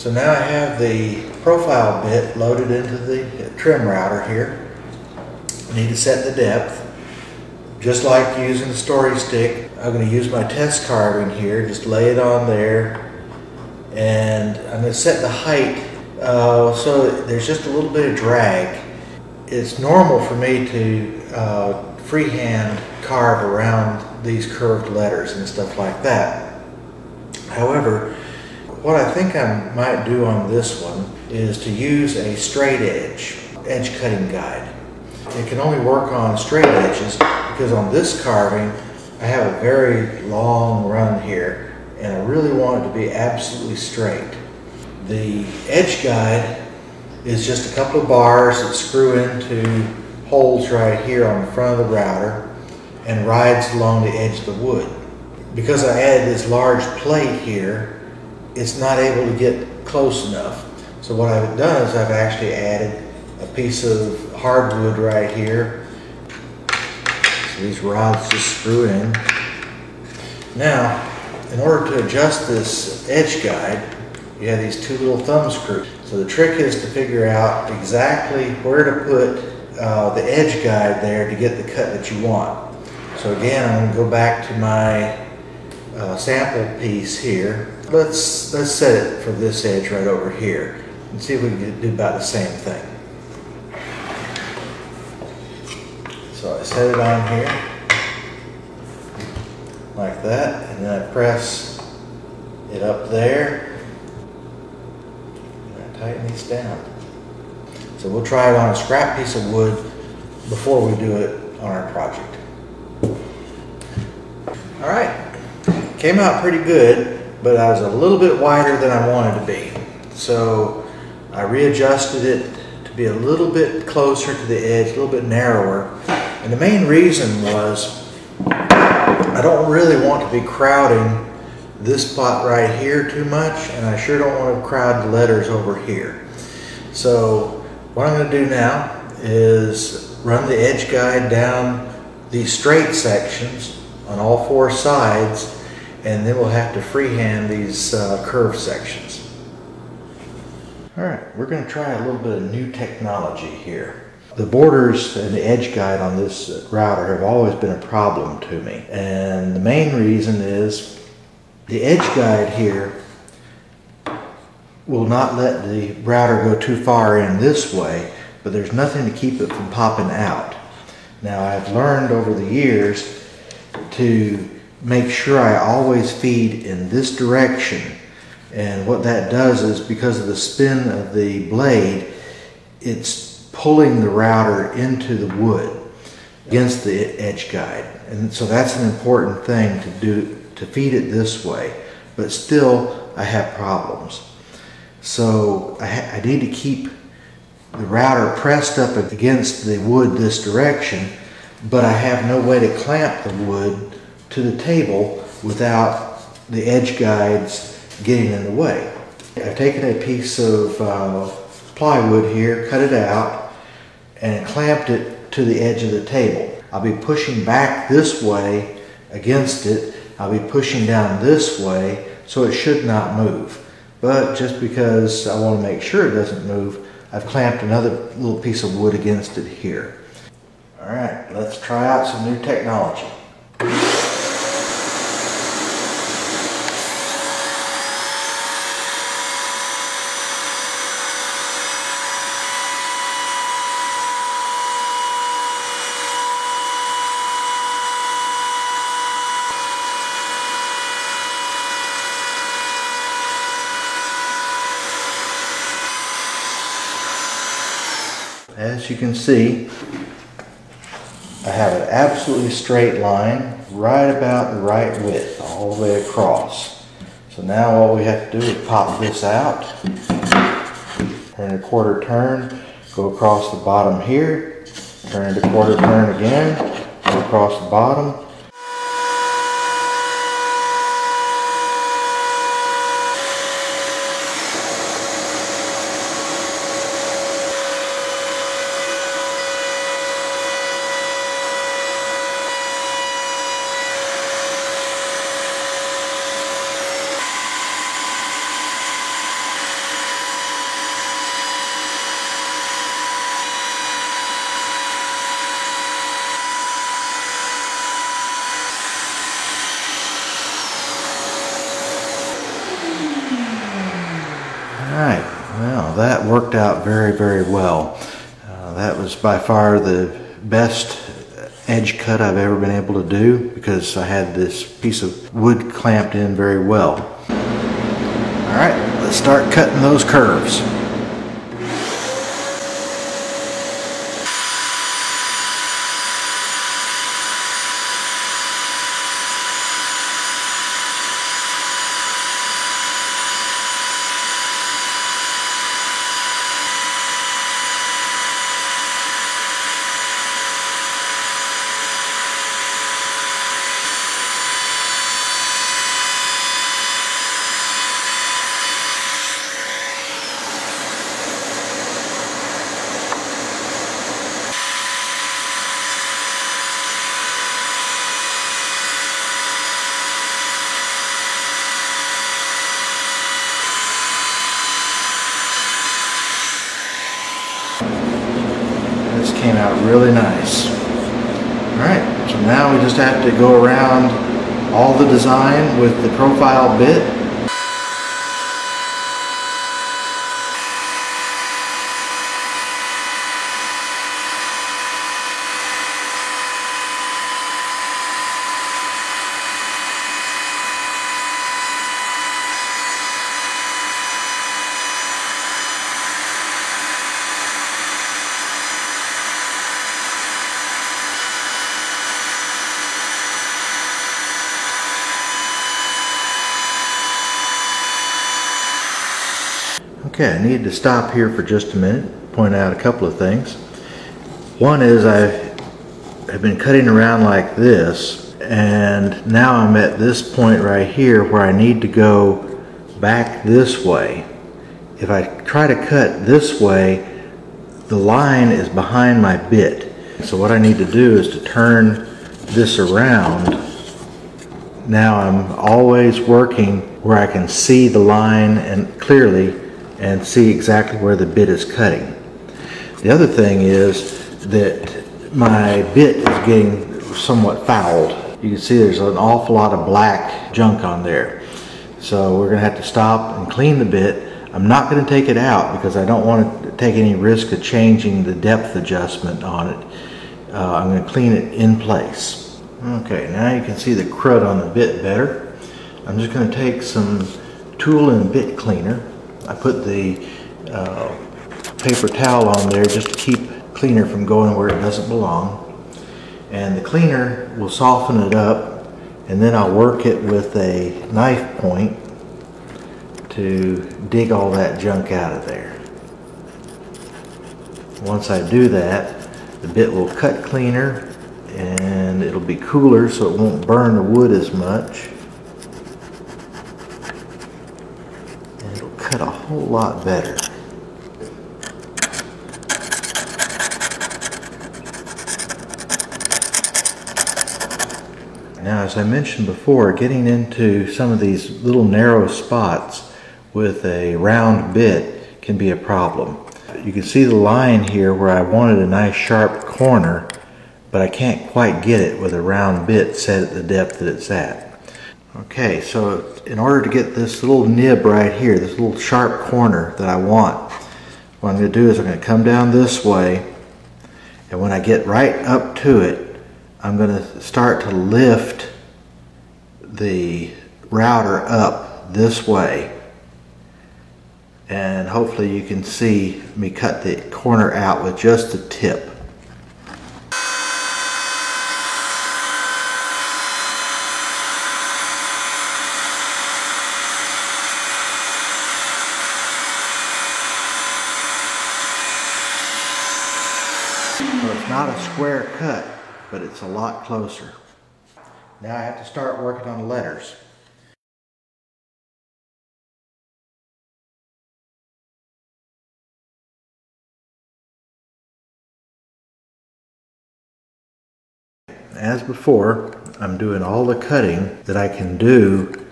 So now I have the profile bit loaded into the trim router here. I need to set the depth. Just like using the story stick, I'm going to use my test carving here, just lay it on there, and I'm going to set the height so there's just a little bit of drag. It's normal for me to freehand carve around these curved letters and stuff like that. However, what I think I might do on this one is to use a straight edge cutting guide. It can only work on straight edges because on this carving I have a very long run here and I really want it to be absolutely straight. The edge guide is just a couple of bars that screw into holes right here on the front of the router and rides along the edge of the wood. Because I added this large plate here, it's not able to get close enough. So what I've done is I've actually added a piece of hardwood right here. So these rods just screw in. Now, in order to adjust this edge guide, you have these two little thumb screws. So the trick is to figure out exactly where to put the edge guide there to get the cut that you want. So again, I'm going to go back to my sample piece here. Let's set it for this edge right over here and see if we can do about the same thing. So I set it on here like that, and then I press it up there and I tighten these down. So we'll try it on a scrap piece of wood before we do it on our project. All right, came out pretty good, but I was a little bit wider than I wanted to be. So I readjusted it to be a little bit closer to the edge, a little bit narrower. And the main reason was I don't really want to be crowding this spot right here too much, and I sure don't want to crowd the letters over here. So what I'm going to do now is run the edge guide down these straight sections on all four sides, and then we'll have to freehand these curved sections. All right, we're going to try a little bit of new technology here. The borders and the edge guide on this router have always been a problem to me, and the main reason is the edge guide here will not let the router go too far in this way, but there's nothing to keep it from popping out. Now, I've learned over the years to make sure I always feed in this direction, and what that does is, because of the spin of the blade, it's pulling the router into the wood against the edge guide, and so that's an important thing to do, to feed it this way. But still I have problems, so I need to keep the router pressed up against the wood this direction, but I have no way to clamp the wood to the table without the edge guides getting in the way. I've taken a piece of plywood here, cut it out, and clamped it to the edge of the table. I'll be pushing back this way against it. I'll be pushing down this way, so it should not move. But just because I want to make sure it doesn't move, I've clamped another little piece of wood against it here. All right, let's try out some new technology. As you can see, I have an absolutely straight line right about the right width all the way across. So now all we have to do is pop this out, turn a quarter turn, go across the bottom here, turn it a quarter turn again, go across the bottom. that worked out very, very well. That was by far the best edge cut I've ever been able to do because I had this piece of wood clamped in very well. All right, let's start cutting those curves. This came out really nice. Alright, so now we just have to go around all the design with the profile bit. Okay, I need to stop here for just a minute, point out a couple of things. One is I've been cutting around like this, and now I'm at this point right here where I need to go back this way. If I try to cut this way, the line is behind my bit. So what I need to do is to turn this around. Now I'm always working where I can see the line and clearly and see exactly where the bit is cutting. The other thing is that my bit is getting somewhat fouled. You can see there's an awful lot of black junk on there. So we're going to have to stop and clean the bit. I'm not going to take it out because I don't want to take any risk of changing the depth adjustment on it. I'm going to clean it in place. Okay, now you can see the crud on the bit better. I'm just going to take some tool and bit cleaner. I put the paper towel on there just to keep cleaner from going where it doesn't belong. And the cleaner will soften it up, and then I'll work it with a knife point to dig all that junk out of there. Once I do that, the bit will cut cleaner and it'll be cooler so it won't burn the wood as much. Cut a whole lot better. Now, as I mentioned before, getting into some of these little narrow spots with a round bit can be a problem. You can see the line here where I wanted a nice sharp corner, but I can't quite get it with a round bit set at the depth that it's at. Okay, so in order to get this little nib right here, this little sharp corner that I want, what I'm going to do is I'm going to come down this way, and when I get right up to it, I'm going to start to lift the router up this way, and hopefully you can see me cut the corner out with just the tip. So it's not a square cut, but it's a lot closer. Now I have to start working on the letters. As before, I'm doing all the cutting that I can do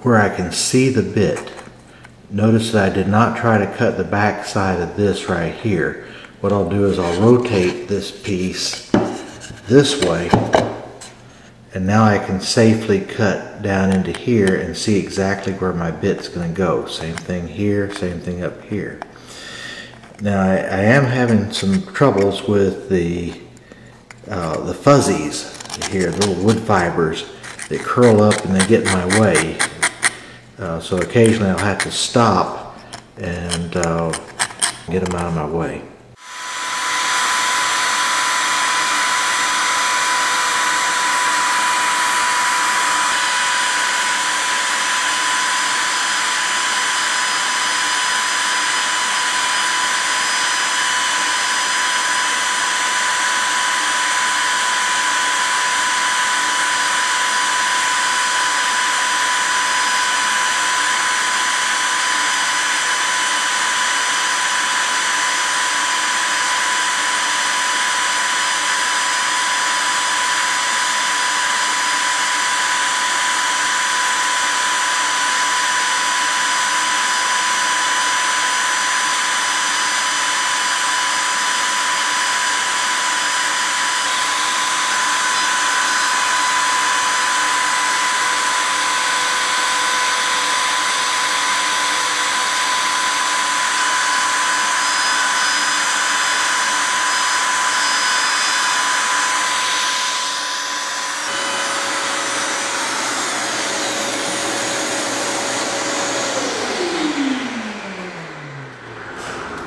where I can see the bit. Notice that I did not try to cut the back side of this right here. What I'll do is I'll rotate this piece this way, and now I can safely cut down into here and see exactly where my bit's going to go. Same thing here, same thing up here. Now I am having some troubles with the fuzzies here, the little wood fibers that curl up and they get in my way. So occasionally I'll have to stop and get them out of my way.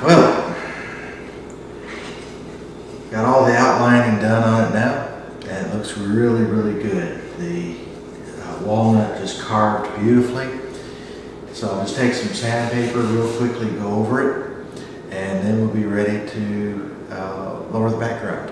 Well, got all the outlining done on it now, and it looks really, really good. The walnut just carved beautifully. So I'll just take some sandpaper real quickly, go over it, and then we'll be ready to lower the background.